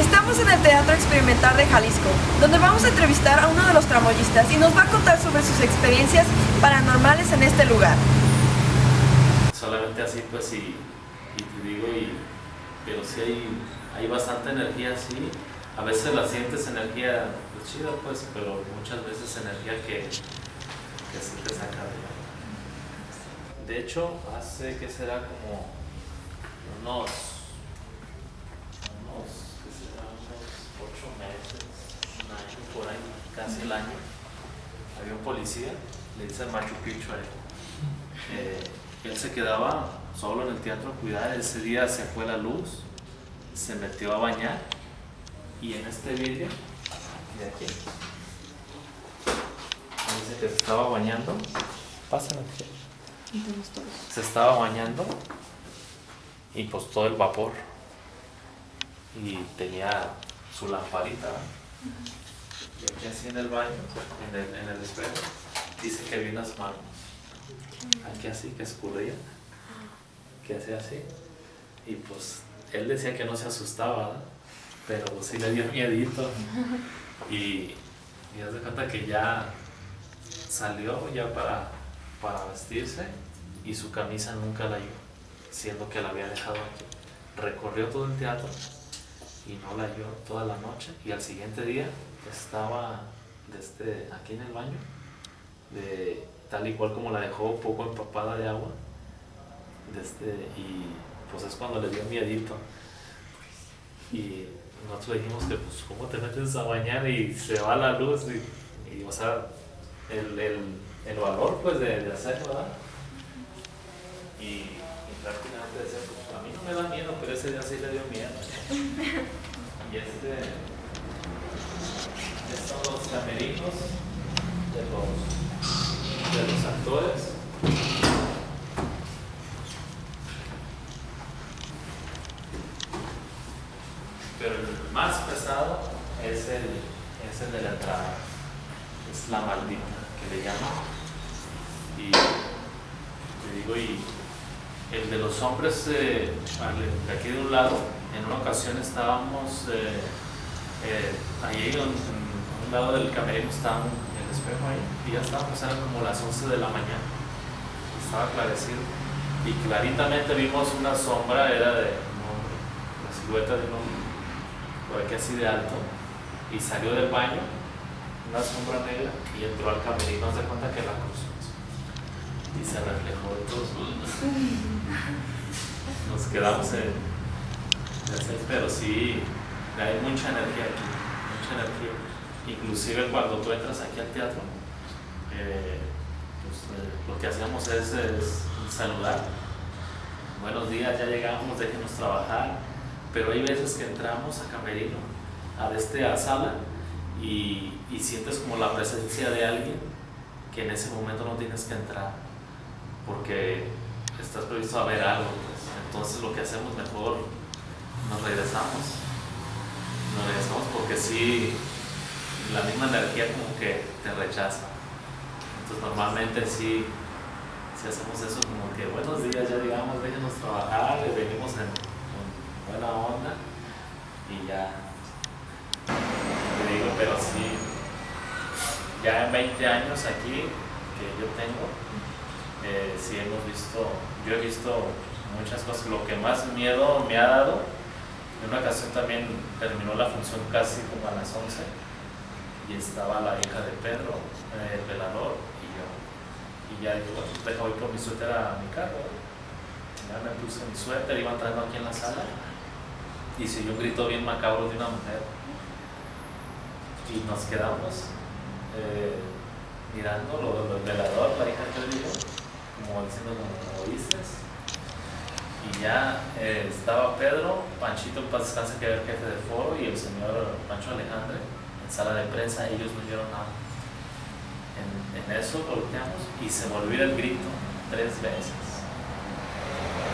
Estamos en el Teatro Experimental de Jalisco, donde vamos a entrevistar a uno de los tramoyistas y nos va a contar sobre sus experiencias paranormales en este lugar. Solamente así pues y te digo, pero sí hay bastante energía así. A veces la sientes energía pues, chida pues, pero muchas veces energía que sí te saca de hecho, hace que será como unos 8 meses, un año, por ahí, casi el año, había un policía, le dicen Machu Picchu a él. Él se quedaba solo en el teatro a cuidar. Ese día se fue la luz, se metió a bañar y en este vídeo de aquí dice que se estaba bañando. Pásame aquí. Se estaba bañando y pues todo el vapor y tenía su lamparita, y aquí así en el baño, en el espejo, dice que vi unas manos aquí así que escurría, que hacía así, y pues él decía que no se asustaba, ¿no? Pero sí le dio miedito y haz de cuenta que ya salió ya para vestirse y su camisa nunca la halló, siendo que la había dejado aquí. Recorrió todo el teatro y no la halló toda la noche, y al siguiente día estaba aquí en el baño, tal y cual como la dejó, poco empapada de agua, y pues es cuando le dio miedito. Y nosotros le dijimos que pues cómo te metes a bañar y se va la luz y o sea, el valor pues de hacerlo, ¿verdad? Y prácticamente decía, pues a mí no me da miedo, pero ese día sí le dio miedo. Y estos son los camerinos de los actores. Pero el más pesado es el de la entrada, es la maldita que le llaman. Y te digo, y el de los hombres, de aquí de un lado, en una ocasión estábamos ahí en un lado del camerino, estaba el espejo ahí, y ya estábamos, eran como las 11 de la mañana, estaba aclarecido, y claritamente vimos una sombra, era de un hombre, la silueta de un hombre, por aquí así de alto, y salió del baño, una sombra negra, y entró al camerino. Haz de cuenta que la cruzó y se reflejó de todos lados. Nos quedamos pero sí, hay mucha energía aquí, mucha energía. Inclusive cuando tú entras aquí al teatro, lo que hacíamos es saludar. Buenos días, ya llegamos, déjenos trabajar. Pero hay veces que entramos a camerino, a sala, y sientes como la presencia de alguien que en ese momento no tienes que entrar porque estás previsto a ver algo, pues. Entonces lo que hacemos, mejor nos regresamos porque sí, la misma energía como que te rechaza. Entonces normalmente sí hacemos eso, como que buenos días, ya llegamos, déjenos trabajar, venimos con buena onda y ya te digo, pero sí, ya en 20 años aquí que yo tengo, sí yo he visto muchas cosas. Lo que más miedo me ha dado, en una ocasión también terminó la función casi como a las 11 y estaba la hija de Pedro, el velador, y ya digo, bueno, deja voy por mi suéter a mi carro. Ya me puse mi suéter, iba entrando aquí en la sala y se oyó un grito bien macabro de una mujer, y nos quedamos mirando el velador, la hija que le dijo, como diciendo, como oíste. Y ya estaba Pedro, Panchito en paz descanse, que era el jefe del foro, y el señor Pancho Alejandre en sala de prensa. Ellos no vieron nada. En eso volteamos y se volvió el grito 3 veces.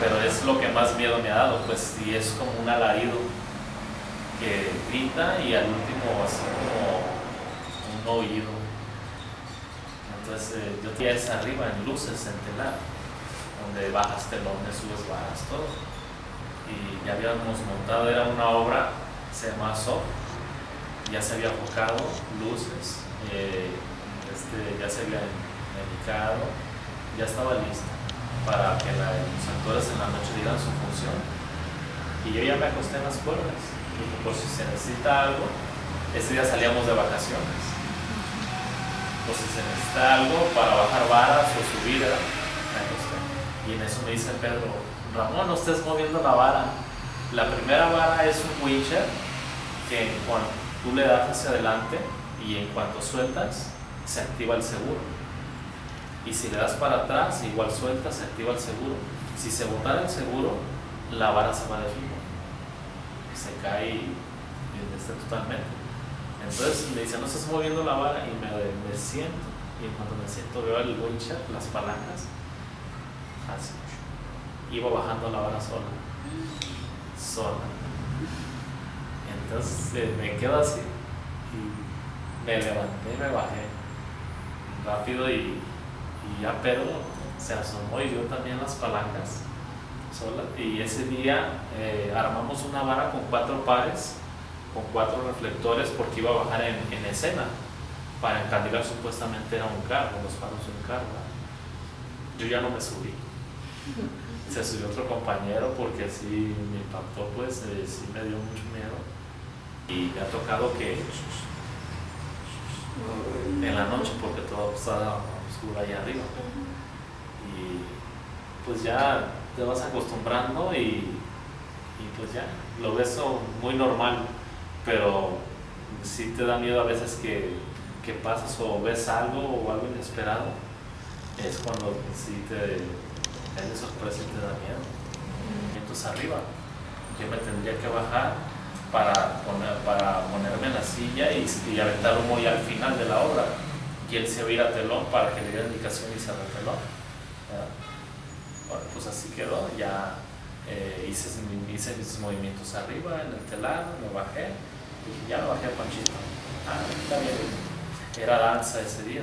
Pero es lo que más miedo me ha dado, pues, y es como un alarido que grita y al último así como un oído. Entonces yo tenía esa arriba en luces, en telar, donde bajas telones, subes barras, todo. Y ya habíamos montado, era una obra se llama SOP, ya se había enfocado, luces, ya se había medicado, ya estaba lista para que los actores en la noche dieran su función. Y yo ya me acosté en las cuerdas, dije, por si se necesita algo, ese día salíamos de vacaciones, por si se necesita algo para bajar varas o subir, me acosté. Y en eso me dice Pedro, Ramón, no estés moviendo la vara. La primera vara es un wincher que cuando tú le das hacia adelante y en cuanto sueltas, se activa el seguro. Y si le das para atrás, igual sueltas, se activa el seguro. Si se botara el seguro, la vara se va de fijo. Se cae totalmente. Entonces me dice, no estás moviendo la vara, y me siento. Y cuando me siento veo el wincher, las palancas, así. Iba bajando la vara sola. Entonces me quedo así y me levanté, me bajé rápido y ya Pedro se asomó y vio también las palancas sola. Y ese día armamos una vara con 4 pares, con 4 reflectores, porque iba a bajar en escena para encandilar, supuestamente era un carro, los faros de un carro, ¿verdad? Yo ya no me subí. Se subió otro compañero porque sí me impactó, pues sí me dio mucho miedo. Y me ha tocado que en la noche, porque todo está oscuro allá arriba, y pues ya te vas acostumbrando y pues ya lo ves muy normal, pero sí te da miedo a veces que pasas o ves algo o algo inesperado. Es cuando sí es de sorpresa y te da miedo. Entonces arriba, yo me tendría que bajar para ponerme en la silla y aventar humo ya al final de la obra. Y él se va a ir a telón para que le diera indicación y cerrar el telón. Bueno, pues así quedó. Ya hice mis movimientos arriba en el telar, me bajé y ya me bajé a Panchito. Está bien. Era danza ese día.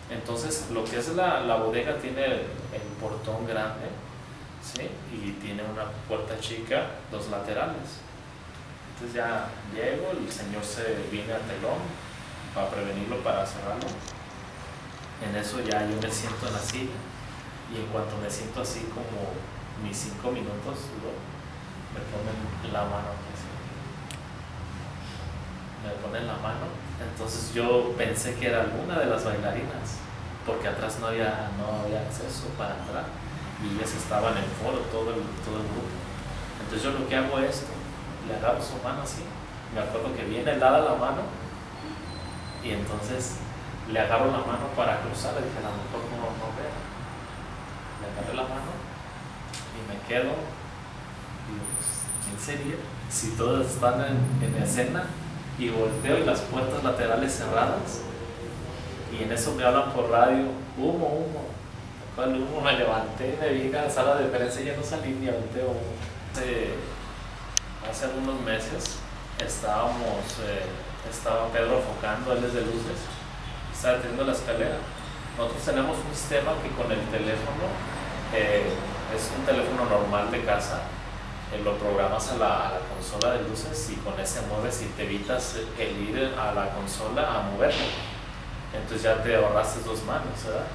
Entonces, lo que es la bodega tiene el portón grande, ¿sí? Y tiene una puerta chica, 2 laterales. Entonces ya llego, el señor se viene al telón para prevenirlo, para cerrarlo. En eso ya yo me siento en la silla y en cuanto me siento así como mis 5 minutos, me ponen la mano así. Me ponen la mano. Entonces yo pensé que era alguna de las bailarinas, porque atrás no había acceso para entrar y ellas estaban en foro, todo el grupo. Entonces yo lo que hago es esto, le agarro su mano así, me acuerdo que viene helada la mano y entonces le agarro la mano para cruzar, le dije, a lo mejor no vea. Le agarré la mano y me quedo y digo, pues, ¿quién sería? Si todos están en escena, y volteo y las puertas laterales cerradas. Y en eso me hablan por radio, humo. ¿Cuál humo? Me levanté, me vine a la sala de prensa y ya no salí ni aventé humo. Hace algunos meses estaba Pedro enfocando, él es de luces, estaba teniendo la escalera. Nosotros tenemos un sistema que con el teléfono, es un teléfono normal de casa, lo programas a la consola de luces y con ese mueves y te evitas el ir a la consola a moverlo. Entonces ya te ahorraste 2 manos, ¿verdad?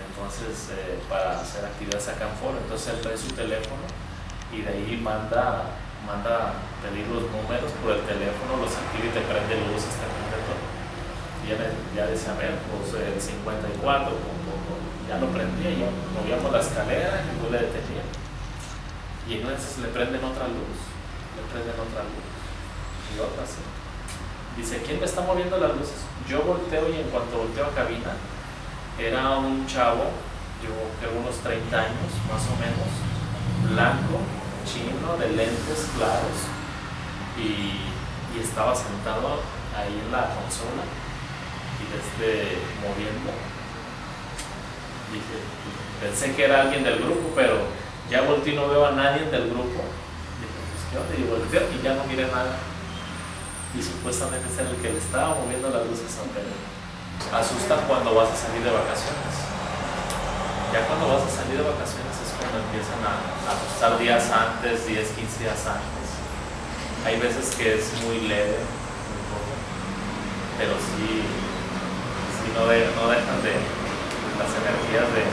Entonces para hacer actividades acá en foro, entonces él trae su teléfono y de ahí manda pedir los números por el teléfono, los activa y te prende luces, te prende todo. Y ya decía, a ver, pues el 54, ya lo prendía y ya movíamos la escalera y yo le detenía. Y entonces le prenden otra luz, y otra así. Dice, ¿quién me está moviendo las luces? Yo volteo y en cuanto volteo a cabina, era un chavo, yo creo unos 30 años más o menos, blanco, chino, de lentes claros, y estaba sentado ahí en la consola y moviendo. Dije, pensé que era alguien del grupo, pero ya volteé y no veo a nadie del grupo. Dije, pues qué onda, y volteo y ya no miré nada. Y supuestamente es el que le estaba moviendo las luces a Pedro. Asusta cuando vas a salir de vacaciones. Ya cuando vas a salir de vacaciones es cuando empiezan a asustar días antes, 10, 15 días antes. hay veces que es muy leve, muy poco, pero sí no dejan de las energías de